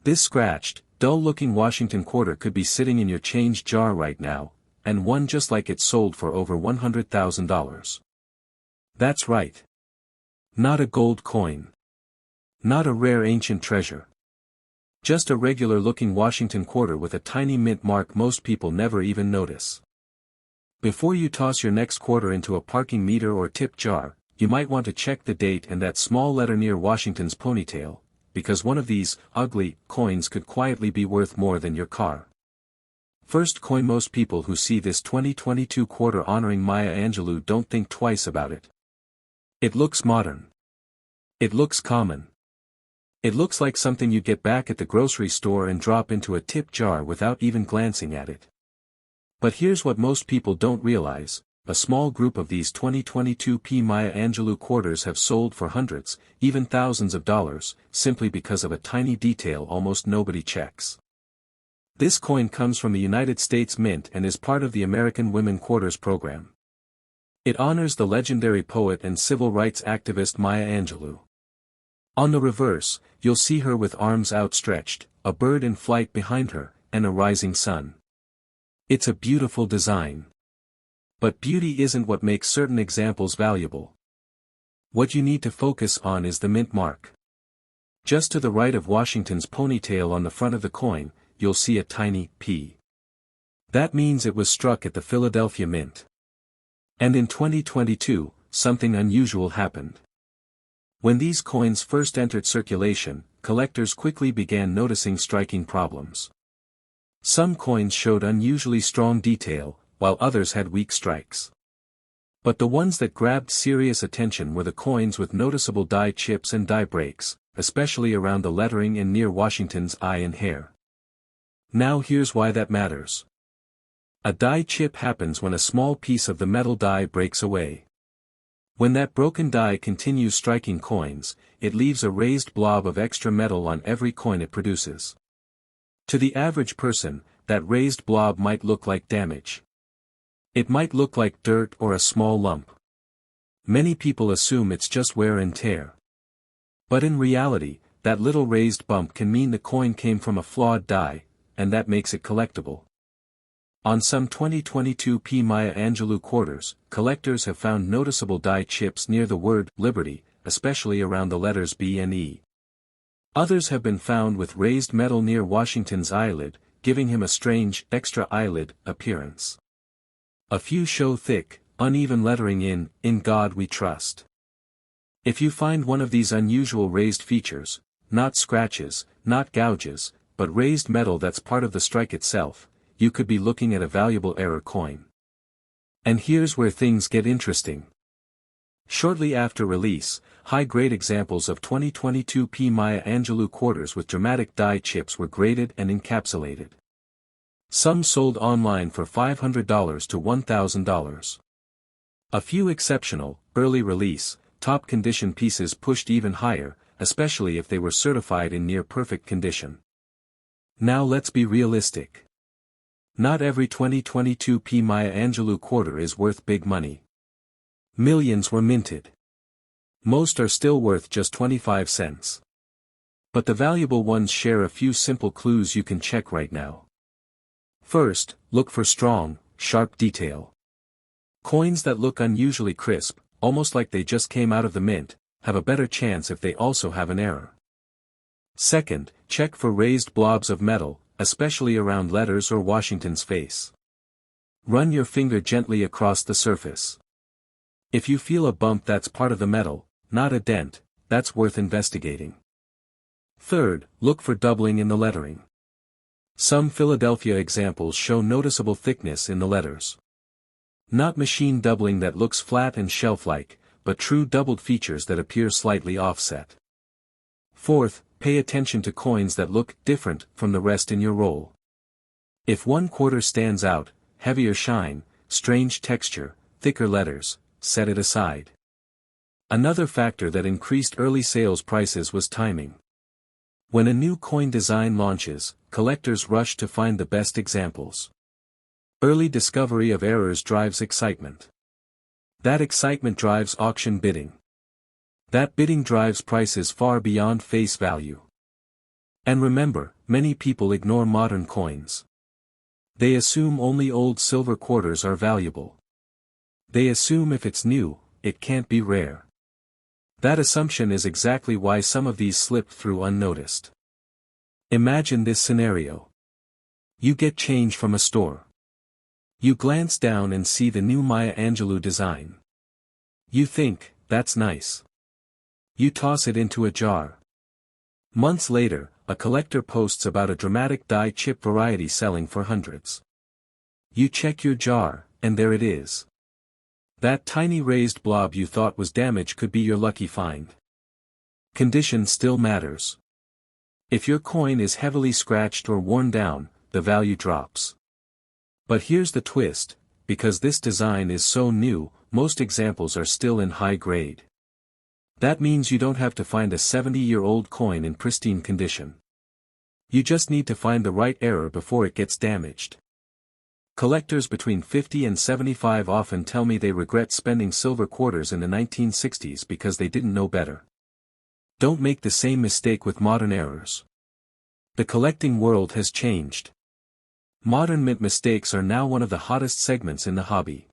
This scratched, dull-looking Washington quarter could be sitting in your change jar right now, and one just like it sold for over $100,000. That's right. Not a gold coin. Not a rare ancient treasure. Just a regular-looking Washington quarter with a tiny mint mark most people never even notice. Before you toss your next quarter into a parking meter or tip jar, you might want to check the date and that small letter near Washington's ponytail, because one of these ugly coins could quietly be worth more than your car. First coin. Most people who see this 2022 quarter honoring Maya Angelou don't think twice about it. It looks modern. It looks common. It looks like something you'd get back at the grocery store and drop into a tip jar without even glancing at it. But here's what most people don't realize: a small group of these 2022 Maya Angelou quarters have sold for hundreds, even thousands of dollars, simply because of a tiny detail almost nobody checks. This coin comes from the United States Mint and is part of the American Women Quarters program. It honors the legendary poet and civil rights activist Maya Angelou. On the reverse, you'll see her with arms outstretched, a bird in flight behind her, and a rising sun. It's a beautiful design. But beauty isn't what makes certain examples valuable. What you need to focus on is the mint mark. Just to the right of Washington's ponytail on the front of the coin, you'll see a tiny P. That means it was struck at the Philadelphia Mint. And in 2022, something unusual happened. When these coins first entered circulation, collectors quickly began noticing striking problems. Some coins showed unusually strong detail, while others had weak strikes. But the ones that grabbed serious attention were the coins with noticeable die chips and die breaks, especially around the lettering and near Washington's eye and hair. Now here's why that matters. A die chip happens when a small piece of the metal die breaks away. When that broken die continues striking coins, it leaves a raised blob of extra metal on every coin it produces. To the average person, that raised blob might look like damage. It might look like dirt or a small lump. Many people assume it's just wear and tear. But in reality, that little raised bump can mean the coin came from a flawed die, and that makes it collectible. On some 2022 Maya Angelou quarters, collectors have found noticeable die chips near the word Liberty, especially around the letters B and E. Others have been found with raised metal near Washington's eyelid, giving him a strange, extra eyelid appearance. A few show thick, uneven lettering in God We Trust. If you find one of these unusual raised features, not scratches, not gouges, but raised metal that's part of the strike itself, you could be looking at a valuable error coin. And here's where things get interesting. Shortly after release, high-grade examples of 2022 Maya Angelou quarters with dramatic die chips were graded and encapsulated. Some sold online for $500 to $1,000. A few exceptional, early release, top-condition pieces pushed even higher, especially if they were certified in near-perfect condition. Now let's be realistic. Not every 2022 Maya Angelou quarter is worth big money. Millions were minted. Most are still worth just 25 cents. But the valuable ones share a few simple clues you can check right now. First, look for strong, sharp detail. Coins that look unusually crisp, almost like they just came out of the mint, have a better chance if they also have an error. Second, check for raised blobs of metal, especially around letters or Washington's face. Run your finger gently across the surface. If you feel a bump that's part of the metal, not a dent, that's worth investigating. Third, look for doubling in the lettering. Some Philadelphia examples show noticeable thickness in the letters. Not machine doubling that looks flat and shelf-like, but true doubled features that appear slightly offset. Fourth, pay attention to coins that look different from the rest in your roll. If one quarter stands out, heavier shine, strange texture, thicker letters, set it aside. Another factor that increased early sales prices was timing. When a new coin design launches, collectors rush to find the best examples. Early discovery of errors drives excitement. That excitement drives auction bidding. That bidding drives prices far beyond face value. And remember, many people ignore modern coins. They assume only old silver quarters are valuable. They assume if it's new, it can't be rare. That assumption is exactly why some of these slip through unnoticed. Imagine this scenario. You get change from a store. You glance down and see the new Maya Angelou design. You think, that's nice. You toss it into a jar. Months later, a collector posts about a dramatic die chip variety selling for hundreds. You check your jar, and there it is. That tiny raised blob you thought was damaged could be your lucky find. Condition still matters. If your coin is heavily scratched or worn down, the value drops. But here's the twist, because this design is so new, most examples are still in high grade. That means you don't have to find a 70-year-old coin in pristine condition. You just need to find the right error before it gets damaged. Collectors between 50 and 75 often tell me they regret spending silver quarters in the 1960s because they didn't know better. Don't make the same mistake with modern errors. The collecting world has changed. Modern mint mistakes are now one of the hottest segments in the hobby.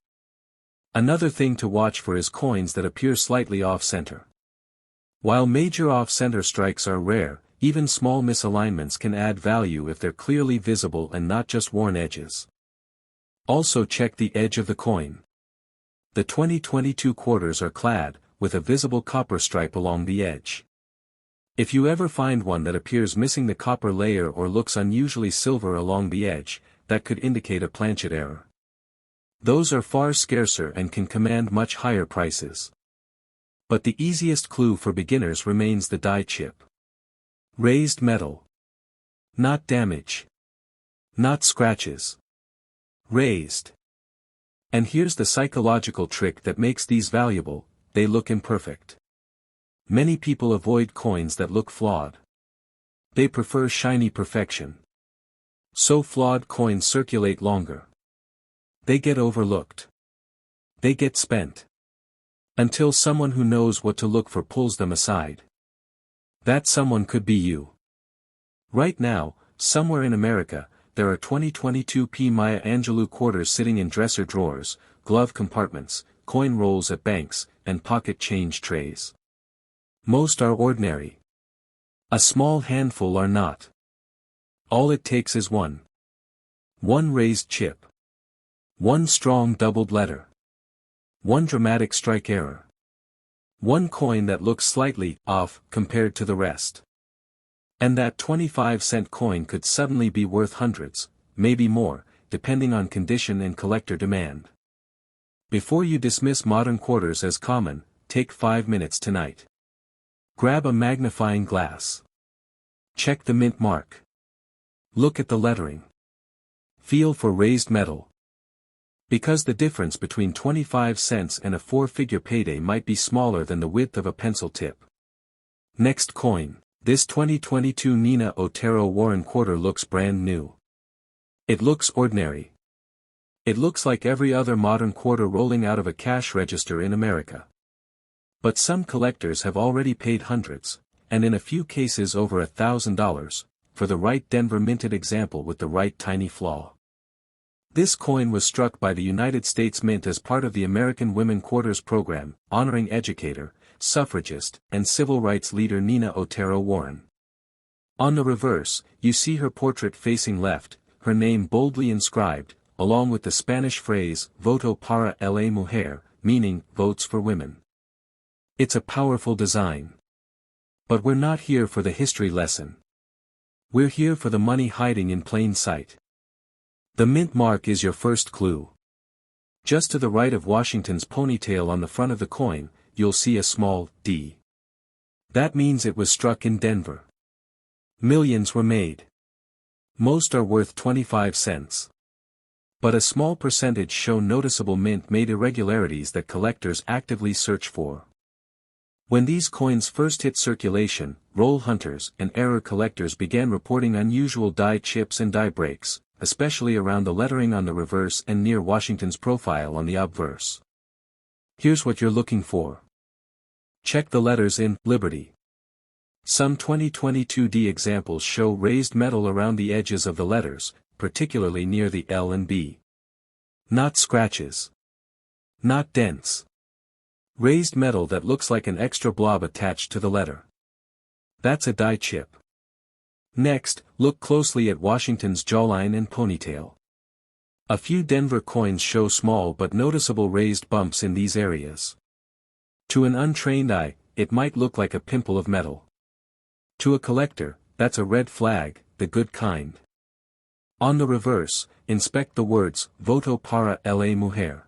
Another thing to watch for is coins that appear slightly off-center. While major off-center strikes are rare, even small misalignments can add value if they're clearly visible and not just worn edges. Also check the edge of the coin. The 2022 quarters are clad, with a visible copper stripe along the edge. If you ever find one that appears missing the copper layer or looks unusually silver along the edge, that could indicate a planchet error. Those are far scarcer and can command much higher prices. But the easiest clue for beginners remains the die chip. Raised metal. Not damage. Not scratches. Raised. And here's the psychological trick that makes these valuable: they look imperfect. Many people avoid coins that look flawed. They prefer shiny perfection. So flawed coins circulate longer. They get overlooked. They get spent. Until someone who knows what to look for pulls them aside. That someone could be you. Right now, somewhere in America, there are 2022 Maya Angelou quarters sitting in dresser drawers, glove compartments, coin rolls at banks, and pocket change trays. Most are ordinary. A small handful are not. All it takes is one. One raised chip. One strong doubled letter. One dramatic strike error. One coin that looks slightly off compared to the rest. And that 25-cent coin could suddenly be worth hundreds, maybe more, depending on condition and collector demand. Before you dismiss modern quarters as common, take 5 minutes tonight. Grab a magnifying glass. Check the mint mark. Look at the lettering. Feel for raised metal. Because the difference between 25 cents and a 4-figure payday might be smaller than the width of a pencil tip. Next coin. This 2022 Nina Otero Warren quarter looks brand new. It looks ordinary. It looks like every other modern quarter rolling out of a cash register in America. But some collectors have already paid hundreds, and in a few cases over $1,000, for the right Denver minted example with the right tiny flaw. This coin was struck by the United States Mint as part of the American Women Quarters program, honoring educator, suffragist, and civil rights leader Nina Otero Warren. On the reverse, you see her portrait facing left, her name boldly inscribed, along with the Spanish phrase, Voto para la mujer, meaning, votes for women. It's a powerful design. But we're not here for the history lesson. We're here for the money hiding in plain sight. The mint mark is your first clue. Just to the right of Washington's ponytail on the front of the coin, you'll see a small D. That means it was struck in Denver. Millions were made. Most are worth 25 cents. But a small percentage show noticeable mint-made irregularities that collectors actively search for. When these coins first hit circulation, roll hunters and error collectors began reporting unusual die chips and die breaks, especially around the lettering on the reverse and near Washington's profile on the obverse. Here's what you're looking for. Check the letters in Liberty. Some 2022D examples show raised metal around the edges of the letters, particularly near the L and B. Not scratches. Not dents. Raised metal that looks like an extra blob attached to the letter. That's a die chip. Next, look closely at Washington's jawline and ponytail. A few Denver coins show small but noticeable raised bumps in these areas. To an untrained eye, it might look like a pimple of metal. To a collector, that's a red flag, the good kind. On the reverse, inspect the words, "Voto para la mujer."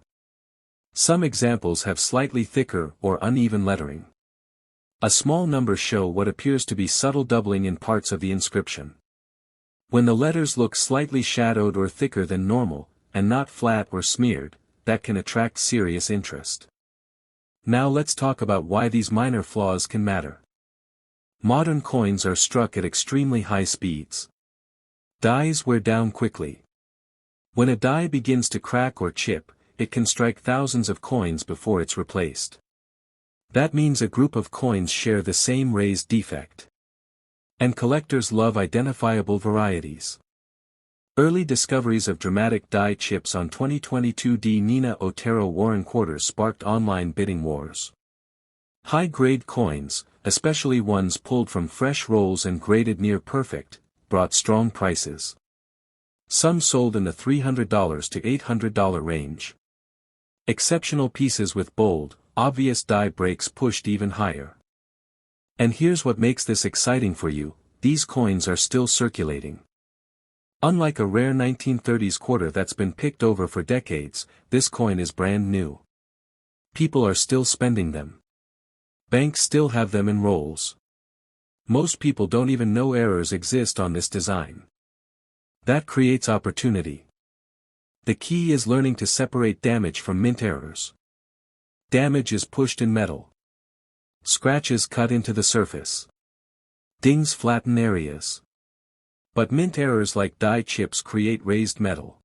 Some examples have slightly thicker or uneven lettering. A small number show what appears to be subtle doubling in parts of the inscription. When the letters look slightly shadowed or thicker than normal, and not flat or smeared, that can attract serious interest. Now let's talk about why these minor flaws can matter. Modern coins are struck at extremely high speeds. Dies wear down quickly. When a die begins to crack or chip, it can strike thousands of coins before it's replaced. That means a group of coins share the same raised defect. And collectors love identifiable varieties. Early discoveries of dramatic die chips on 2022D Nina Otero Warren quarters sparked online bidding wars. High-grade coins, especially ones pulled from fresh rolls and graded near perfect, brought strong prices. Some sold in the $300 to $800 range. Exceptional pieces with bold, obvious die breaks pushed even higher. And here's what makes this exciting for you, these coins are still circulating. Unlike a rare 1930s quarter that's been picked over for decades, this coin is brand new. People are still spending them. Banks still have them in rolls. Most people don't even know errors exist on this design. That creates opportunity. The key is learning to separate damage from mint errors. Damage is pushed in metal. Scratches cut into the surface. Dings flatten areas. But mint errors like die chips create raised metal.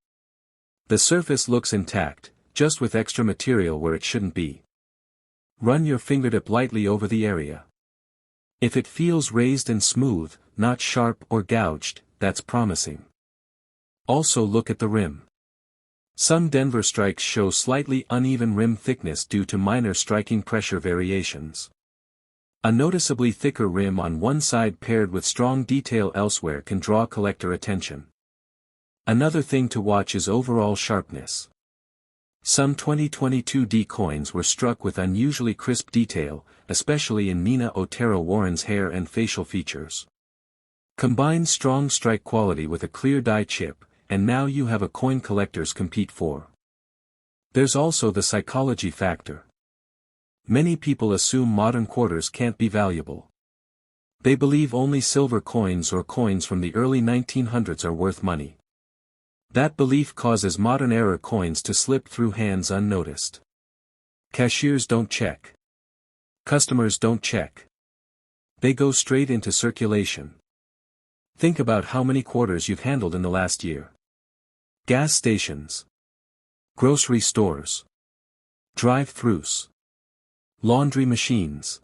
The surface looks intact, just with extra material where it shouldn't be. Run your fingertip lightly over the area. If it feels raised and smooth, not sharp or gouged, that's promising. Also look at the rim. Some Denver strikes show slightly uneven rim thickness due to minor striking pressure variations. A noticeably thicker rim on one side paired with strong detail elsewhere can draw collector attention. Another thing to watch is overall sharpness. Some 2022D coins were struck with unusually crisp detail, especially in Nina Otero Warren's hair and facial features. Combine strong strike quality with a clear die chip, and now you have a coin collectors compete for. There's also the psychology factor. Many people assume modern quarters can't be valuable. They believe only silver coins or coins from the early 1900s are worth money. That belief causes modern-era coins to slip through hands unnoticed. Cashiers don't check. Customers don't check. They go straight into circulation. Think about how many quarters you've handled in the last year. Gas stations. Grocery stores. Drive-thrus. Laundry machines.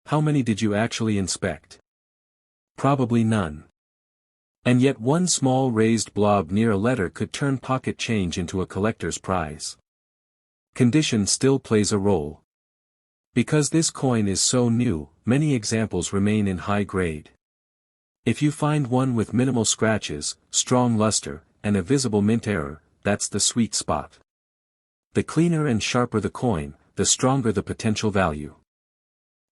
How many did you actually inspect? Probably none. And yet one small raised blob near a letter could turn pocket change into a collector's prize. Condition still plays a role. Because this coin is so new, many examples remain in high grade. If you find one with minimal scratches, strong luster, and a visible mint error, that's the sweet spot. The cleaner and sharper the coin, the stronger the potential value.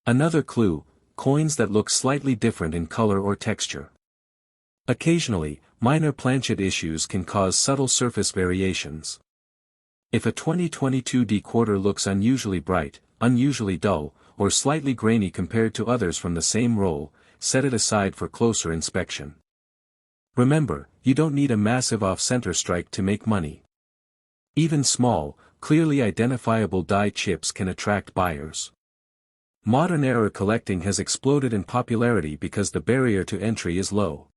Another clue, coins that look slightly different in color or texture. Occasionally, minor planchet issues can cause subtle surface variations. If a 2022D quarter looks unusually bright, unusually dull, or slightly grainy compared to others from the same roll, set it aside for closer inspection. Remember, you don't need a massive off-center strike to make money. Even small, clearly identifiable die chips can attract buyers. Modern-era collecting has exploded in popularity because the barrier to entry is low.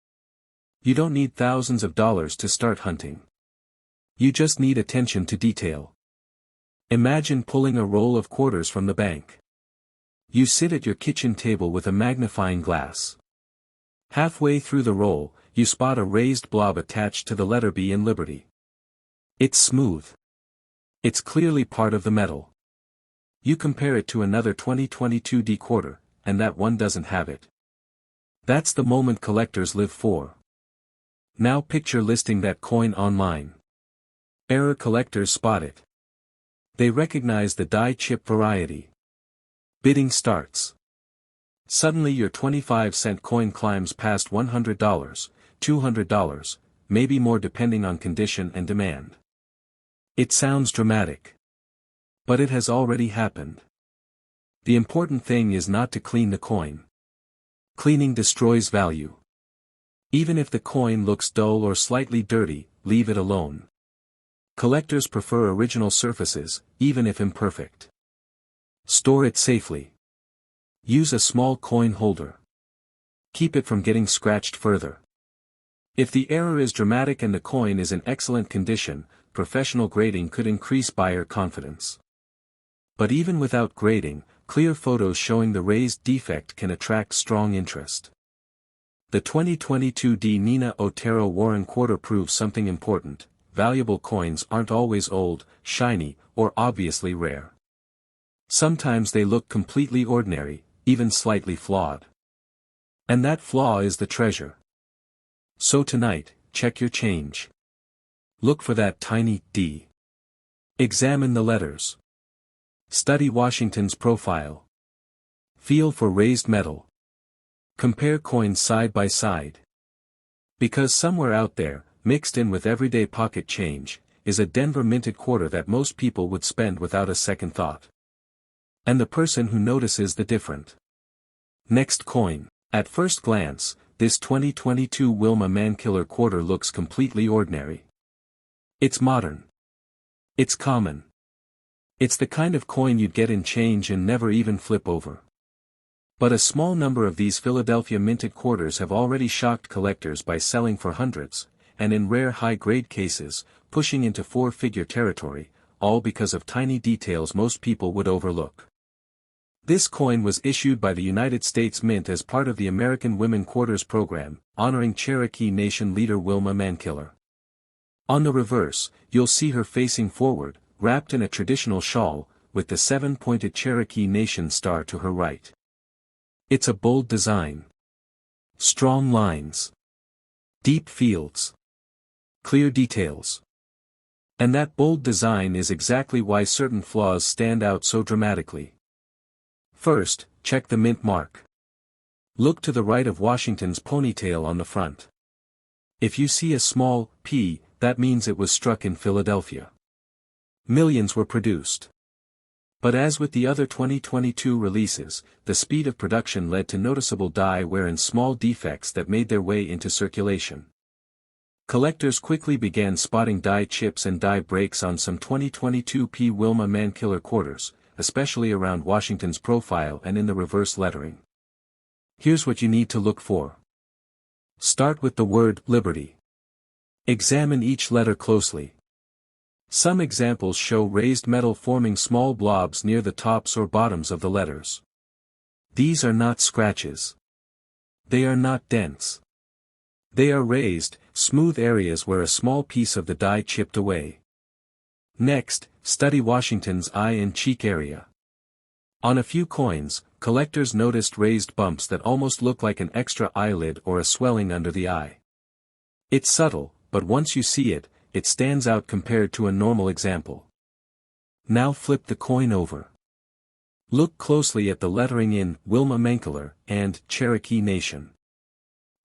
You don't need thousands of dollars to start hunting. You just need attention to detail. Imagine pulling a roll of quarters from the bank. You sit at your kitchen table with a magnifying glass. Halfway through the roll, you spot a raised blob attached to the letter B in Liberty. It's smooth. It's clearly part of the metal. You compare it to another 2022D quarter, and that one doesn't have it. That's the moment collectors live for. Now picture listing that coin online. Error collectors spot it. They recognize the die chip variety. Bidding starts. Suddenly your 25-cent coin climbs past $100, $200, maybe more depending on condition and demand. It sounds dramatic. But it has already happened. The important thing is not to clean the coin. Cleaning destroys value. Even if the coin looks dull or slightly dirty, leave it alone. Collectors prefer original surfaces, even if imperfect. Store it safely. Use a small coin holder. Keep it from getting scratched further. If the error is dramatic and the coin is in excellent condition, professional grading could increase buyer confidence. But even without grading, clear photos showing the raised defect can attract strong interest. The 2022D Nina Otero Warren quarter proves something important: valuable coins aren't always old, shiny, or obviously rare. Sometimes they look completely ordinary, even slightly flawed. And that flaw is the treasure. So tonight, check your change. Look for that tiny D. Examine the letters. Study Washington's profile. Feel for raised metal. Compare coins side by side. Because somewhere out there, mixed in with everyday pocket change, is a Denver minted quarter that most people would spend without a second thought. And the person who notices the different. Next coin. At first glance, this 2022 Wilma Mankiller quarter looks completely ordinary. It's modern. It's common. It's the kind of coin you'd get in change and never even flip over. But a small number of these Philadelphia minted quarters have already shocked collectors by selling for hundreds, and in rare high-grade cases, pushing into four-figure territory, all because of tiny details most people would overlook. This coin was issued by the United States Mint as part of the American Women Quarters program, honoring Cherokee Nation leader Wilma Mankiller. On the reverse, you'll see her facing forward, wrapped in a traditional shawl, with the seven-pointed Cherokee Nation star to her right. It's a bold design. Strong lines. Deep fields. Clear details. And that bold design is exactly why certain flaws stand out so dramatically. First, check the mint mark. Look to the right of Washington's ponytail on the front. If you see a small P, that means it was struck in Philadelphia. Millions were produced. But as with the other 2022 releases, the speed of production led to noticeable die wear and small defects that made their way into circulation. Collectors quickly began spotting die chips and die breaks on some 2022 P Wilma Mankiller quarters, especially around Washington's profile and in the reverse lettering. Here's what you need to look for. Start with the word Liberty. Examine each letter closely. Some examples show raised metal forming small blobs near the tops or bottoms of the letters. These are not scratches. They are not dents. They are raised, smooth areas where a small piece of the die chipped away. Next, study Washington's eye and cheek area. On a few coins, collectors noticed raised bumps that almost look like an extra eyelid or a swelling under the eye. It's subtle, but once you see it, it stands out compared to a normal example. Now flip the coin over. Look closely at the lettering in Wilma Mankiller and Cherokee Nation.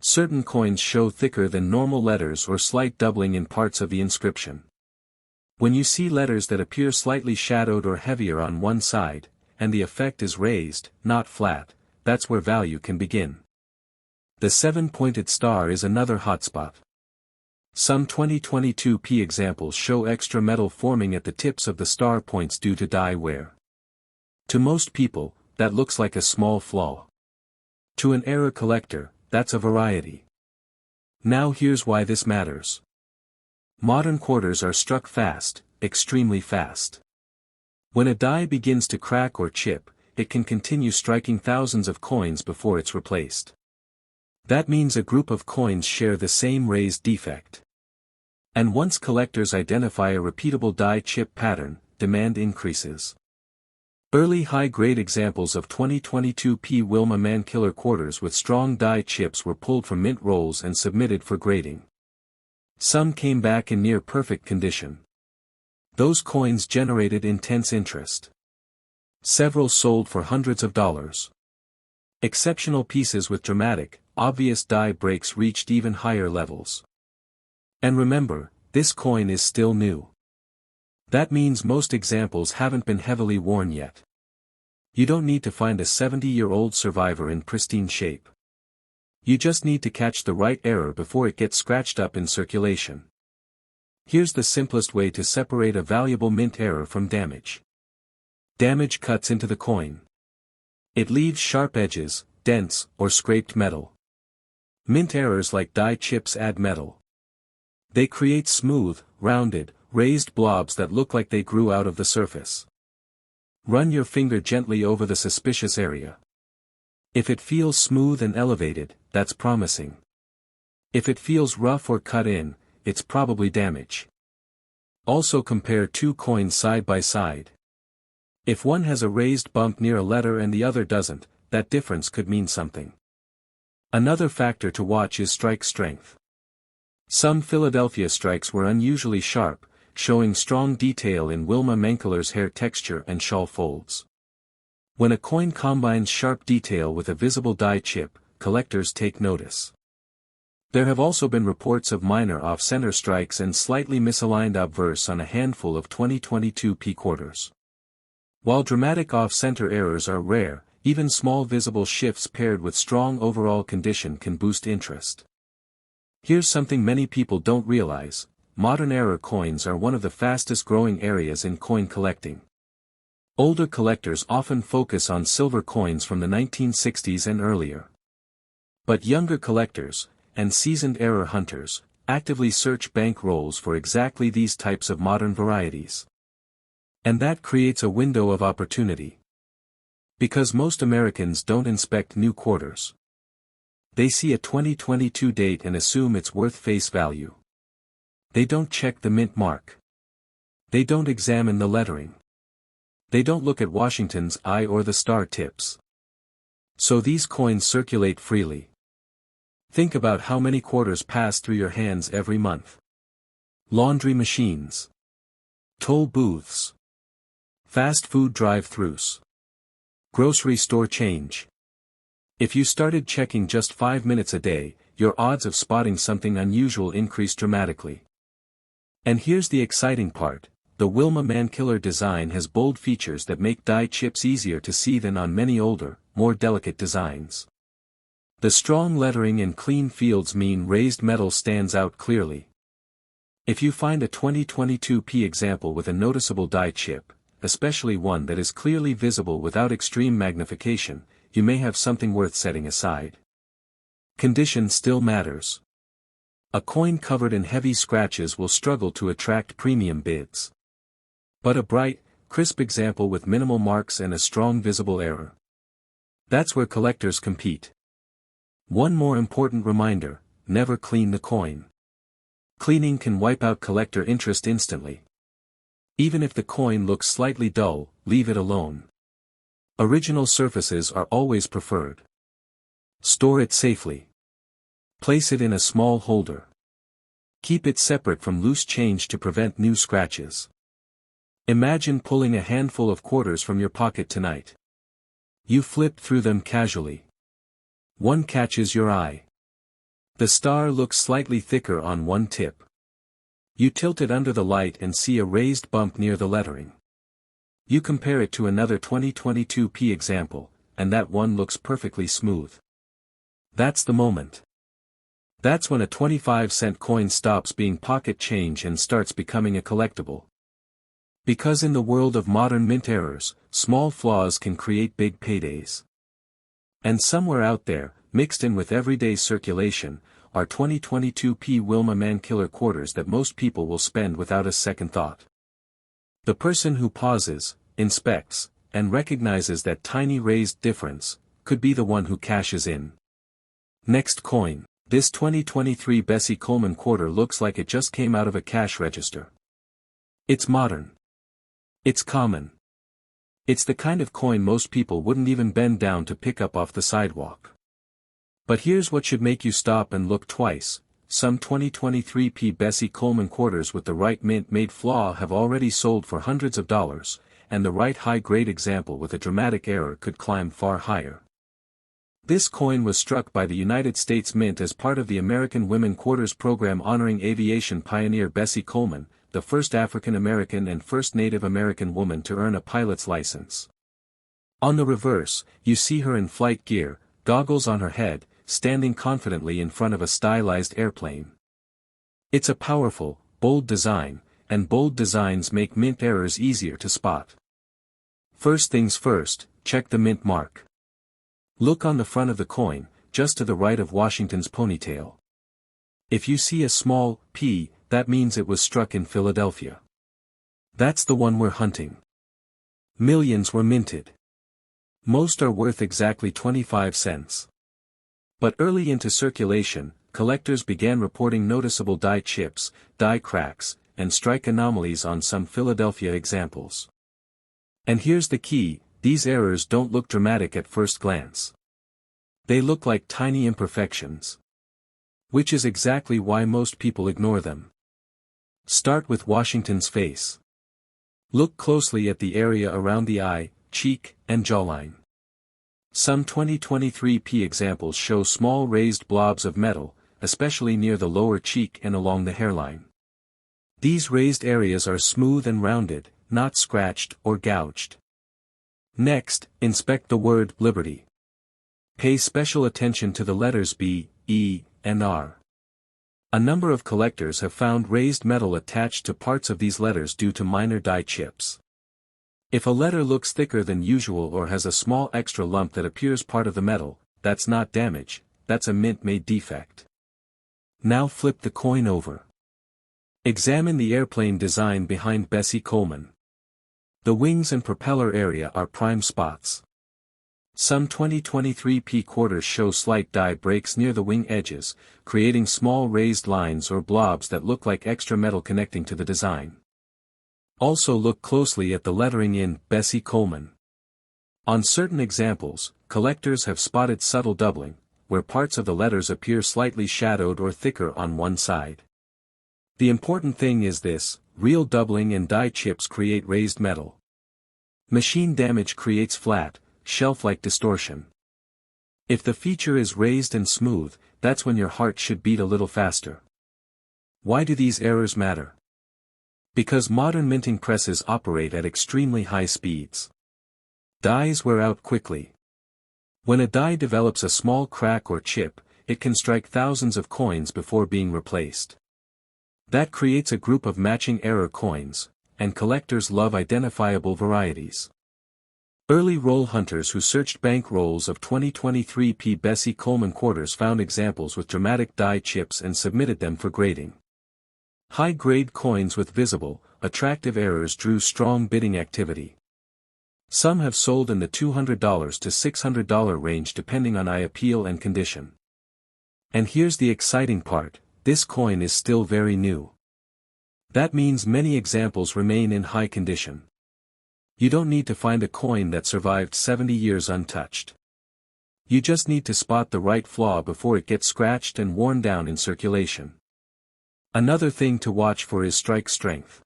Certain coins show thicker than normal letters or slight doubling in parts of the inscription. When you see letters that appear slightly shadowed or heavier on one side, and the effect is raised, not flat, that's where value can begin. The seven-pointed star is another hotspot. Some 2022 P examples show extra metal forming at the tips of the star points due to die wear. To most people, that looks like a small flaw. To an error collector, that's a variety. Now here's why this matters. Modern quarters are struck fast, extremely fast. When a die begins to crack or chip, it can continue striking thousands of coins before it's replaced. That means a group of coins share the same raised defect. And once collectors identify a repeatable die chip pattern, demand increases. Early high-grade examples of 2022 Wilma Mankiller quarters with strong die chips were pulled from mint rolls and submitted for grading. Some came back in near-perfect condition. Those coins generated intense interest. Several sold for hundreds of dollars. Exceptional pieces with dramatic, obvious die breaks reached even higher levels. And remember, this coin is still new. That means most examples haven't been heavily worn yet. You don't need to find a 70-year-old survivor in pristine shape. You just need to catch the right error before it gets scratched up in circulation. Here's the simplest way to separate a valuable mint error from damage. Damage cuts into the coin. It leaves sharp edges, dents, or scraped metal. Mint errors like die chips add metal. They create smooth, rounded, raised blobs that look like they grew out of the surface. Run your finger gently over the suspicious area. If it feels smooth and elevated, that's promising. If it feels rough or cut in, it's probably damage. Also compare two coins side by side. If one has a raised bump near a letter and the other doesn't, that difference could mean something. Another factor to watch is strike strength. Some Philadelphia strikes were unusually sharp, showing strong detail in Wilma Mankiller's hair texture and shawl folds. When a coin combines sharp detail with a visible die chip, collectors take notice. There have also been reports of minor off-center strikes and slightly misaligned obverse on a handful of 2022 P quarters. While dramatic off-center errors are rare, even small visible shifts paired with strong overall condition can boost interest. Here's something many people don't realize: modern era coins are one of the fastest growing areas in coin collecting. Older collectors often focus on silver coins from the 1960s and earlier. But younger collectors, and seasoned era hunters, actively search bank rolls for exactly these types of modern varieties. And that creates a window of opportunity. Because most Americans don't inspect new quarters. They see a 2022 date and assume it's worth face value. They don't check the mint mark. They don't examine the lettering. They don't look at Washington's I or the star tips. So these coins circulate freely. Think about how many quarters pass through your hands every month. Laundry machines. Toll booths. Fast food drive-thrus. Grocery store change. If you started checking just 5 minutes a day, your odds of spotting something unusual increase dramatically. And here's the exciting part: the Wilma Mankiller design has bold features that make die chips easier to see than on many older, more delicate designs. The strong lettering and clean fields mean raised metal stands out clearly. If you find a 2022 P example with a noticeable die chip, especially one that is clearly visible without extreme magnification, you may have something worth setting aside. Condition still matters. A coin covered in heavy scratches will struggle to attract premium bids. But a bright, crisp example with minimal marks and a strong visible error. That's where collectors compete. One more important reminder: never clean the coin. Cleaning can wipe out collector interest instantly. Even if the coin looks slightly dull, leave it alone. Original surfaces are always preferred. Store it safely. Place it in a small holder. Keep it separate from loose change to prevent new scratches. Imagine pulling a handful of quarters from your pocket tonight. You flip through them casually. One catches your eye. The star looks slightly thicker on one tip. You tilt it under the light and see a raised bump near the lettering. You compare it to another 2022 P example, and that one looks perfectly smooth. That's the moment. That's when a 25-cent coin stops being pocket change and starts becoming a collectible. Because in the world of modern mint errors, small flaws can create big paydays. And somewhere out there, mixed in with everyday circulation, are 2022 P Wilma Mankiller quarters that most people will spend without a second thought. The person who pauses, inspects, and recognizes that tiny raised difference, could be the one who cashes in. Next coin. This 2023 Bessie Coleman quarter looks like it just came out of a cash register. It's modern. It's common. It's the kind of coin most people wouldn't even bend down to pick up off the sidewalk. But here's what should make you stop and look twice. Some 2023 Bessie Coleman quarters with the right mint-made flaw have already sold for hundreds of dollars, and the right high-grade example with a dramatic error could climb far higher. This coin was struck by the United States Mint as part of the American Women Quarters program honoring aviation pioneer Bessie Coleman, the first African American and first Native American woman to earn a pilot's license. On the reverse, you see her in flight gear, goggles on her head, standing confidently in front of a stylized airplane. It's a powerful, bold design, and bold designs make mint errors easier to spot. First things first, check the mint mark. Look on the front of the coin, just to the right of Washington's ponytail. If you see a small P, that means it was struck in Philadelphia. That's the one we're hunting. Millions were minted. Most are worth exactly 25 cents. But early into circulation, collectors began reporting noticeable die chips, die cracks, and strike anomalies on some Philadelphia examples. And here's the key, these errors don't look dramatic at first glance. They look like tiny imperfections. Which is exactly why most people ignore them. Start with Washington's face. Look closely at the area around the eye, cheek, and jawline. Some 2023 examples show small raised blobs of metal, especially near the lower cheek and along the hairline. These raised areas are smooth and rounded, not scratched or gouged. Next, inspect the word Liberty. Pay special attention to the letters B, E, and R. A number of collectors have found raised metal attached to parts of these letters due to minor die chips. If a letter looks thicker than usual or has a small extra lump that appears part of the metal, that's not damage, that's a mint-made defect. Now flip the coin over. Examine the airplane design behind Bessie Coleman. The wings and propeller area are prime spots. Some 2023 quarters show slight die breaks near the wing edges, creating small raised lines or blobs that look like extra metal connecting to the design. Also look closely at the lettering in Bessie Coleman. On certain examples, collectors have spotted subtle doubling, where parts of the letters appear slightly shadowed or thicker on one side. The important thing is this, real doubling and die chips create raised metal. Machine damage creates flat, shelf-like distortion. If the feature is raised and smooth, that's when your heart should beat a little faster. Why do these errors matter? Because modern minting presses operate at extremely high speeds. Dies wear out quickly. When a die develops a small crack or chip, it can strike thousands of coins before being replaced. That creates a group of matching error coins, and collectors love identifiable varieties. Early roll hunters who searched bank rolls of 2023 Bessie Coleman quarters found examples with dramatic die chips and submitted them for grading. High-grade coins with visible, attractive errors drew strong bidding activity. Some have sold in the $200 to $600 range depending on eye appeal and condition. And here's the exciting part, this coin is still very new. That means many examples remain in high condition. You don't need to find a coin that survived 70 years untouched. You just need to spot the right flaw before it gets scratched and worn down in circulation. Another thing to watch for is strike strength.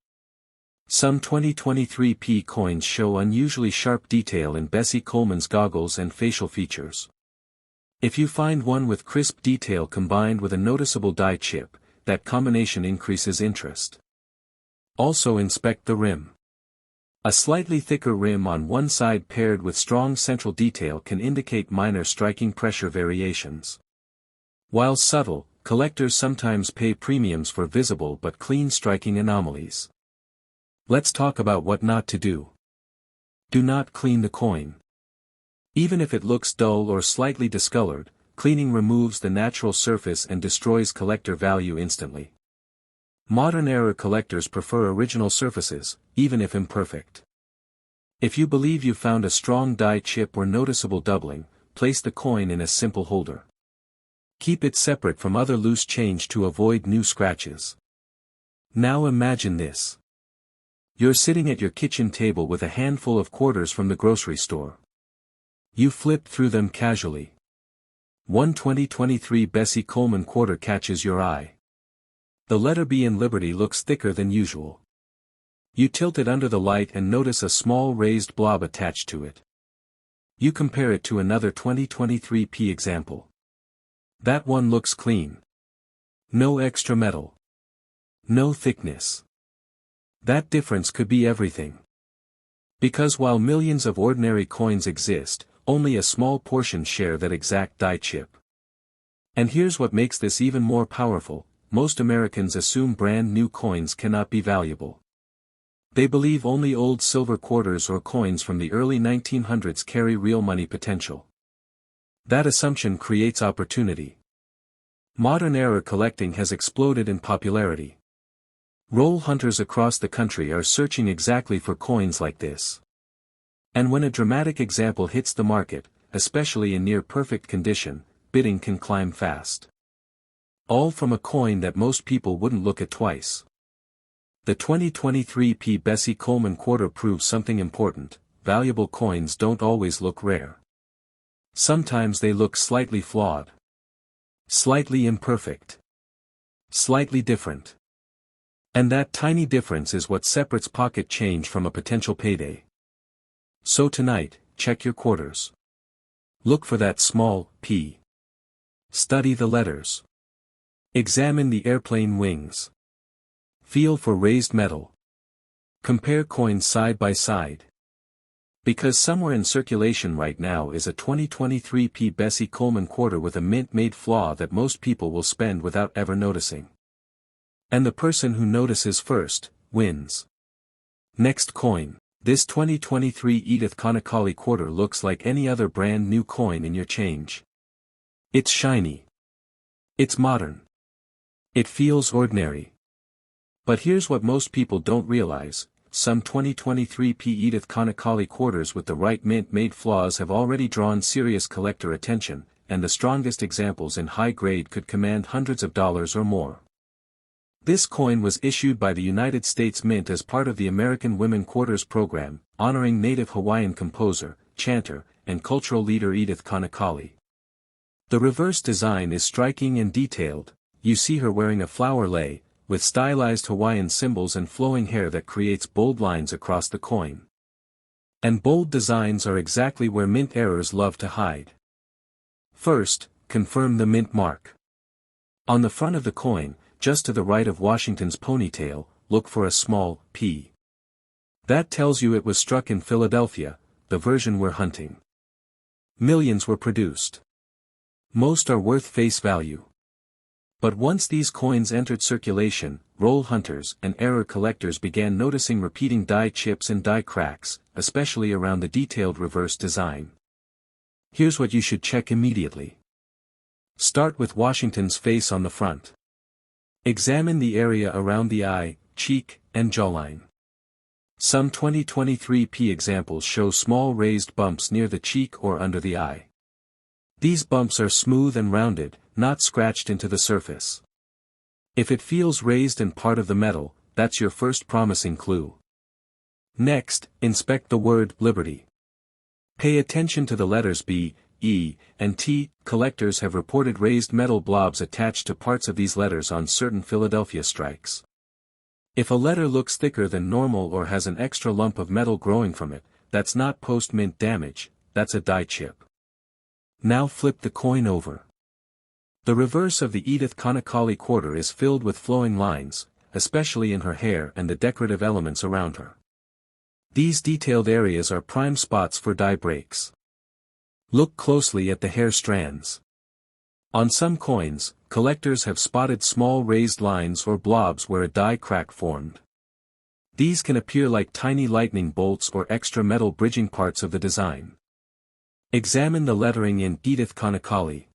Some 2023 coins show unusually sharp detail in Bessie Coleman's goggles and facial features. If you find one with crisp detail combined with a noticeable die chip, that combination increases interest. Also inspect the rim. A slightly thicker rim on one side paired with strong central detail can indicate minor striking pressure variations. While subtle, collectors sometimes pay premiums for visible but clean striking anomalies. Let's talk about what not to do. Do not clean the coin. Even if it looks dull or slightly discolored, cleaning removes the natural surface and destroys collector value instantly. Modern era collectors prefer original surfaces, even if imperfect. If you believe you found a strong die chip or noticeable doubling, place the coin in a simple holder. Keep it separate from other loose change to avoid new scratches. Now imagine this. You're sitting at your kitchen table with a handful of quarters from the grocery store. You flip through them casually. One 2023 Bessie Coleman quarter catches your eye. The letter B in Liberty looks thicker than usual. You tilt it under the light and notice a small raised blob attached to it. You compare it to another 2023 P example. That one looks clean. No extra metal. No thickness. That difference could be everything. Because while millions of ordinary coins exist, only a small portion share that exact die chip. And here's what makes this even more powerful: most Americans assume brand new coins cannot be valuable. They believe only old silver quarters or coins from the early 1900s carry real money potential. That assumption creates opportunity. Modern era collecting has exploded in popularity. Roll hunters across the country are searching exactly for coins like this. And when a dramatic example hits the market, especially in near-perfect condition, bidding can climb fast. All from a coin that most people wouldn't look at twice. The 2023 P. Bessie Coleman quarter proves something important: valuable coins don't always look rare. Sometimes they look slightly flawed. Slightly imperfect. Slightly different. And that tiny difference is what separates pocket change from a potential payday. So tonight, check your quarters. Look for that small P. Study the letters. Examine the airplane wings. Feel for raised metal. Compare coins side by side. Because somewhere in circulation right now is a 2023 P. Bessie Coleman quarter with a mint-made flaw that most people will spend without ever noticing. And the person who notices first, wins. Next coin. This 2023 Edith Connolly quarter looks like any other brand new coin in your change. It's shiny. It's modern. It feels ordinary. But here's what most people don't realize: some 2023 P. Edith Connolly quarters with the right mint-made flaws have already drawn serious collector attention, and the strongest examples in high grade could command hundreds of dollars or more. This coin was issued by the United States Mint as part of the American Women Quarters program, honoring native Hawaiian composer, chanter, and cultural leader Edith Connolly. The reverse design is striking and detailed. You see her wearing a flower lei, with stylized Hawaiian symbols and flowing hair that creates bold lines across the coin. And bold designs are exactly where mint errors love to hide. First, confirm the mint mark. On the front of the coin, just to the right of Washington's ponytail, look for a small P. That tells you it was struck in Philadelphia, the version we're hunting. Millions were produced. Most are worth face value. But once these coins entered circulation, roll hunters and error collectors began noticing repeating die chips and die cracks, especially around the detailed reverse design. Here's what you should check immediately. Start with Washington's face on the front. Examine the area around the eye, cheek, and jawline. Some 2023 P examples show small raised bumps near the cheek or under the eye. These bumps are smooth and rounded, not scratched into the surface. If it feels raised and part of the metal, that's your first promising clue. Next, inspect the word Liberty. Pay attention to the letters B, E, and T. Collectors have reported raised metal blobs attached to parts of these letters on certain Philadelphia strikes. If a letter looks thicker than normal or has an extra lump of metal growing from it, that's not post-mint damage, that's a die chip. Now flip the coin over. The reverse of the Edith Connolly quarter is filled with flowing lines, especially in her hair and the decorative elements around her. These detailed areas are prime spots for die breaks. Look closely at the hair strands. On some coins, collectors have spotted small raised lines or blobs where a die crack formed. These can appear like tiny lightning bolts or extra metal bridging parts of the design. Examine the lettering in Edith Connolly.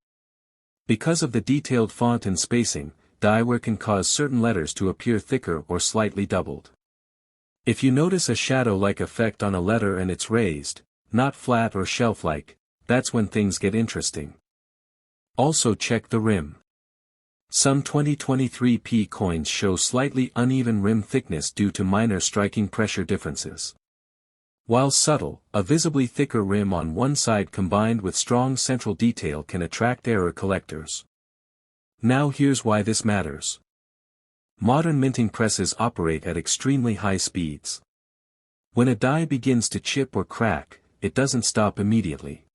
Because of the detailed font and spacing, die wear can cause certain letters to appear thicker or slightly doubled. If you notice a shadow-like effect on a letter and it's raised, not flat or shelf-like, that's when things get interesting. Also check the rim. Some 2023P coins show slightly uneven rim thickness due to minor striking pressure differences. While subtle, a visibly thicker rim on one side combined with strong central detail can attract error collectors. Now here's why this matters. Modern minting presses operate at extremely high speeds. When a die begins to chip or crack, it doesn't stop immediately.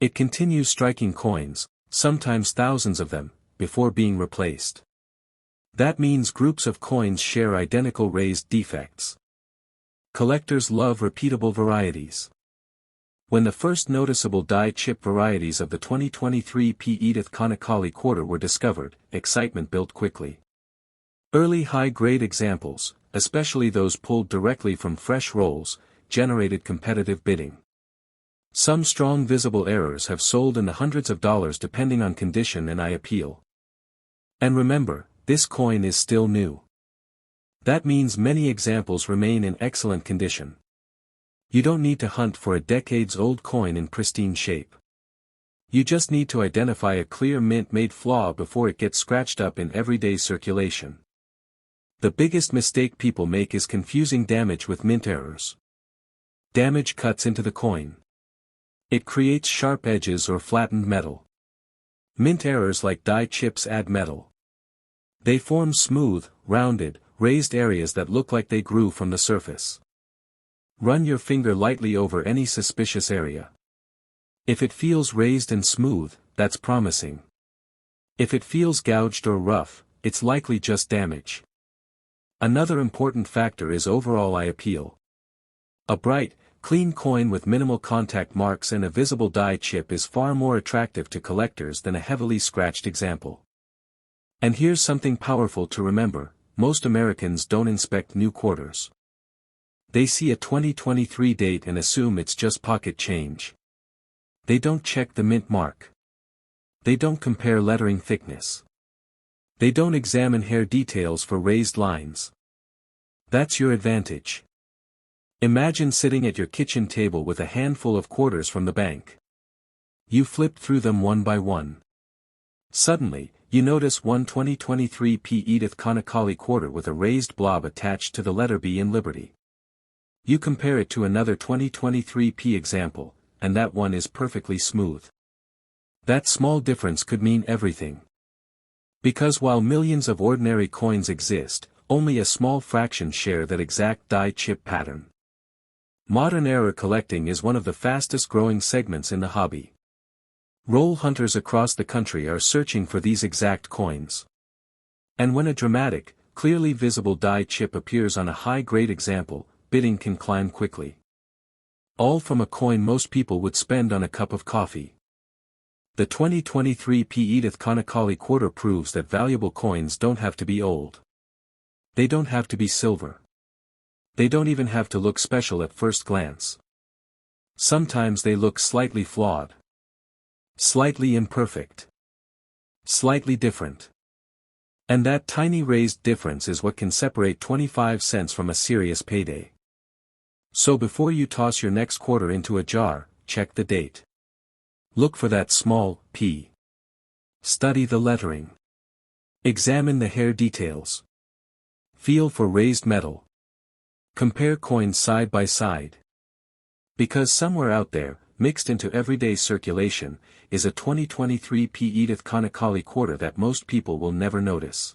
It continues striking coins, sometimes thousands of them, before being replaced. That means groups of coins share identical raised defects. Collectors love repeatable varieties. When the first noticeable die chip varieties of the 2023P Edith Connolly quarter were discovered, excitement built quickly. Early high-grade examples, especially those pulled directly from fresh rolls, generated competitive bidding. Some strong visible errors have sold in the hundreds of dollars depending on condition and eye appeal. And remember, this coin is still new. That means many examples remain in excellent condition. You don't need to hunt for a decades-old coin in pristine shape. You just need to identify a clear mint-made flaw before it gets scratched up in everyday circulation. The biggest mistake people make is confusing damage with mint errors. Damage cuts into the coin. It creates sharp edges or flattened metal. Mint errors like die chips add metal. They form smooth, rounded, raised areas that look like they grew from the surface. Run your finger lightly over any suspicious area. If it feels raised and smooth, that's promising. If it feels gouged or rough, it's likely just damage. Another important factor is overall eye appeal. A bright, clean coin with minimal contact marks and a visible die chip is far more attractive to collectors than a heavily scratched example. And here's something powerful to remember: most Americans don't inspect new quarters. They see a 2023 date and assume it's just pocket change. They don't check the mint mark. They don't compare lettering thickness. They don't examine hair details for raised lines. That's your advantage. Imagine sitting at your kitchen table with a handful of quarters from the bank. You flip through them one by one. Suddenly, you notice one 2023P Edith Connolly quarter with a raised blob attached to the letter B in Liberty. You compare it to another 2023P example, and that one is perfectly smooth. That small difference could mean everything. Because while millions of ordinary coins exist, only a small fraction share that exact die chip pattern. Modern error collecting is one of the fastest growing segments in the hobby. Roll hunters across the country are searching for these exact coins. And when a dramatic, clearly visible die chip appears on a high-grade example, bidding can climb quickly. All from a coin most people would spend on a cup of coffee. The 2023P Edith Connolly quarter proves that valuable coins don't have to be old. They don't have to be silver. They don't even have to look special at first glance. Sometimes they look slightly flawed. Slightly imperfect. Slightly different. And that tiny raised difference is what can separate 25 cents from a serious payday. So before you toss your next quarter into a jar, check the date. Look for that small p. Study the lettering. Examine the hair details. Feel for raised metal. Compare coins side by side. Because somewhere out there, mixed into everyday circulation, is a 2023P Edith Connolly quarter that most people will never notice.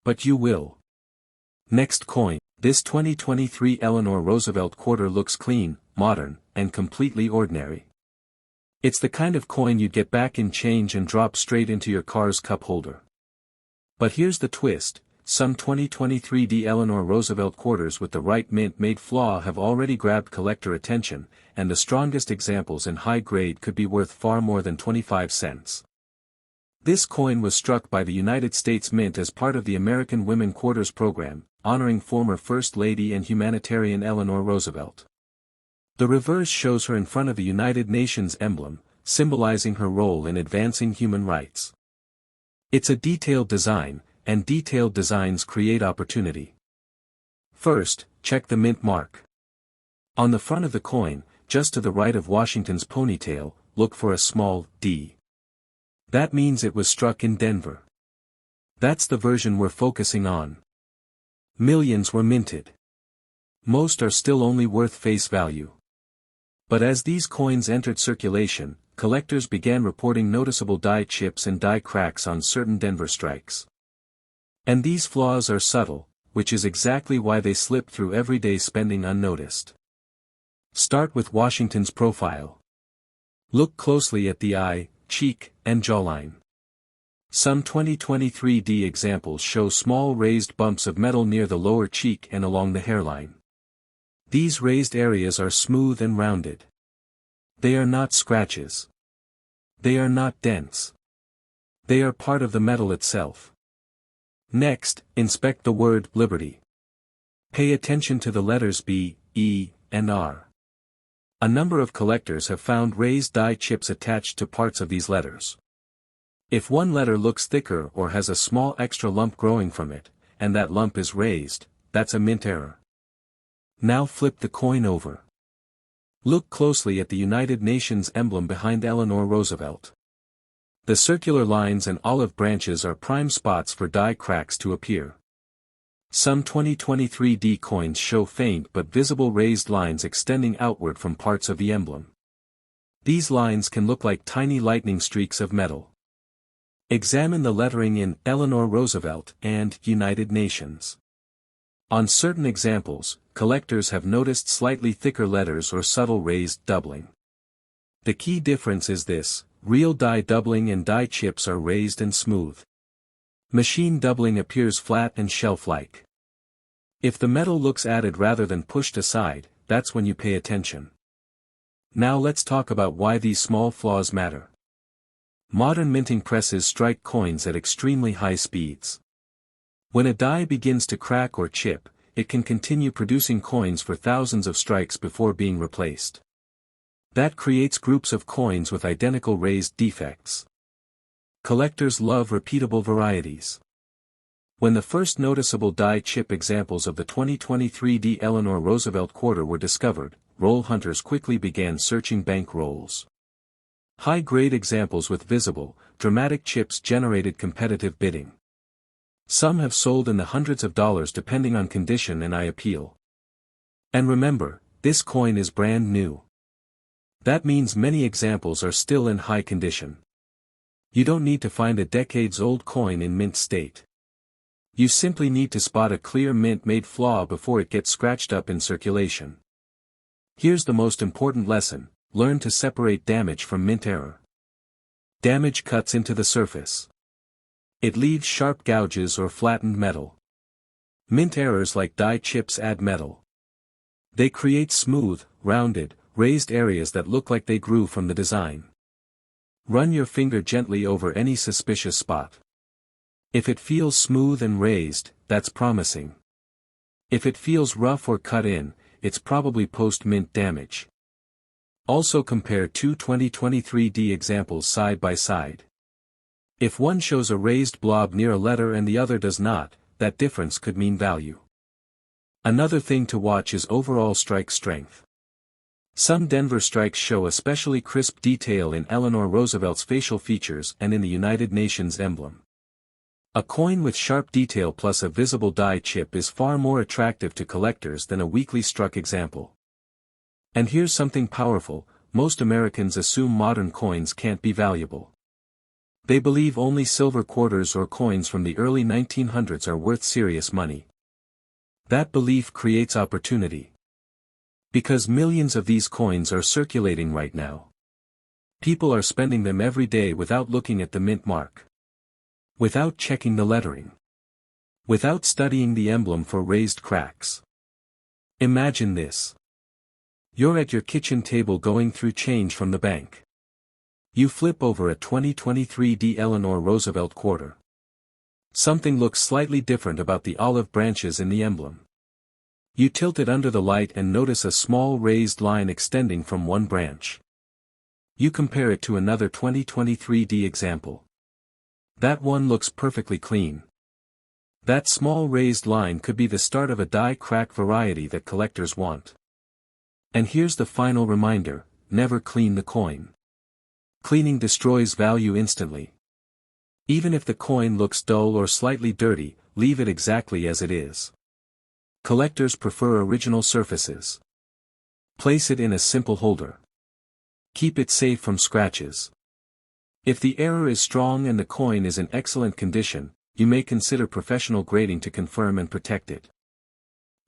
But you will. Next coin. This 2023 Eleanor Roosevelt quarter looks clean, modern, and completely ordinary. It's the kind of coin you'd get back in change and drop straight into your car's cup holder. But here's the twist: some 2023 Eleanor Roosevelt quarters with the right mint-made flaw have already grabbed collector attention, and the strongest examples in high grade could be worth far more than 25 cents. This coin was struck by the United States Mint as part of the American Women Quarters program, honoring former First Lady and humanitarian Eleanor Roosevelt. The reverse shows her in front of the United Nations emblem, symbolizing her role in advancing human rights. It's a detailed design, and detailed designs create opportunity. First, check the mint mark. On the front of the coin, just to the right of Washington's ponytail, look for a small D. That means it was struck in Denver. That's the version we're focusing on. Millions were minted. Most are still only worth face value. But as these coins entered circulation, collectors began reporting noticeable die chips and die cracks on certain Denver strikes. And these flaws are subtle, which is exactly why they slip through everyday spending unnoticed. Start with Washington's profile. Look closely at the eye, cheek, and jawline. Some 2023D examples show small raised bumps of metal near the lower cheek and along the hairline. These raised areas are smooth and rounded. They are not scratches. They are not dents. They are part of the metal itself. Next, inspect the word Liberty. Pay attention to the letters B, E, and R. A number of collectors have found raised die chips attached to parts of these letters. If one letter looks thicker or has a small extra lump growing from it, and that lump is raised, that's a mint error. Now flip the coin over. Look closely at the United Nations emblem behind Eleanor Roosevelt. The circular lines and olive branches are prime spots for die cracks to appear. Some 2023D coins show faint but visible raised lines extending outward from parts of the emblem. These lines can look like tiny lightning streaks of metal. Examine the lettering in Eleanor Roosevelt and United Nations. On certain examples, collectors have noticed slightly thicker letters or subtle raised doubling. The key difference is this: real die doubling and die chips are raised and smooth. Machine doubling appears flat and shelf-like. If the metal looks added rather than pushed aside, that's when you pay attention. Now let's talk about why these small flaws matter. Modern minting presses strike coins at extremely high speeds. When a die begins to crack or chip, it can continue producing coins for thousands of strikes before being replaced. That creates groups of coins with identical raised defects. Collectors love repeatable varieties. When the first noticeable die chip examples of the 2023D Eleanor Roosevelt quarter were discovered, roll hunters quickly began searching bank rolls. High-grade examples with visible, dramatic chips generated competitive bidding. Some have sold in the hundreds of dollars depending on condition and eye appeal. And remember, this coin is brand new. That means many examples are still in high condition. You don't need to find a decades-old coin in mint state. You simply need to spot a clear mint-made flaw before it gets scratched up in circulation. Here's the most important lesson: learn to separate damage from mint error. Damage cuts into the surface. It leaves sharp gouges or flattened metal. Mint errors like die chips add metal. They create smooth, rounded, raised areas that look like they grew from the design. Run your finger gently over any suspicious spot. If it feels smooth and raised, that's promising. If it feels rough or cut in, it's probably post-mint damage. Also compare two 2023D examples side by side. If one shows a raised blob near a letter and the other does not, that difference could mean value. Another thing to watch is overall strike strength. Some Denver strikes show especially crisp detail in Eleanor Roosevelt's facial features and in the United Nations emblem. A coin with sharp detail plus a visible die chip is far more attractive to collectors than a weakly struck example. And here's something powerful: most Americans assume modern coins can't be valuable. They believe only silver quarters or coins from the early 1900s are worth serious money. That belief creates opportunity. Because millions of these coins are circulating right now. People are spending them every day without looking at the mint mark. Without checking the lettering. Without studying the emblem for raised cracks. Imagine this. You're at your kitchen table going through change from the bank. You flip over a 2023D Eleanor Roosevelt quarter. Something looks slightly different about the olive branches in the emblem. You tilt it under the light and notice a small raised line extending from one branch. You compare it to another 2023D example. That one looks perfectly clean. That small raised line could be the start of a die-crack variety that collectors want. And here's the final reminder, never clean the coin. Cleaning destroys value instantly. Even if the coin looks dull or slightly dirty, leave it exactly as it is. Collectors prefer original surfaces. Place it in a simple holder. Keep it safe from scratches. If the error is strong and the coin is in excellent condition, you may consider professional grading to confirm and protect it.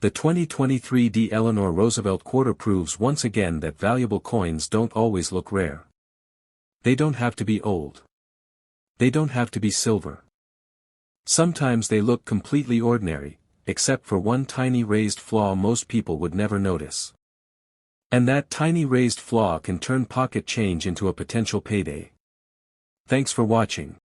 The 2023 Eleanor Roosevelt quarter proves once again that valuable coins don't always look rare. They don't have to be old. They don't have to be silver. Sometimes they look completely ordinary, except for one tiny raised flaw most people would never notice. And that tiny raised flaw can turn pocket change into a potential payday. Thanks for watching.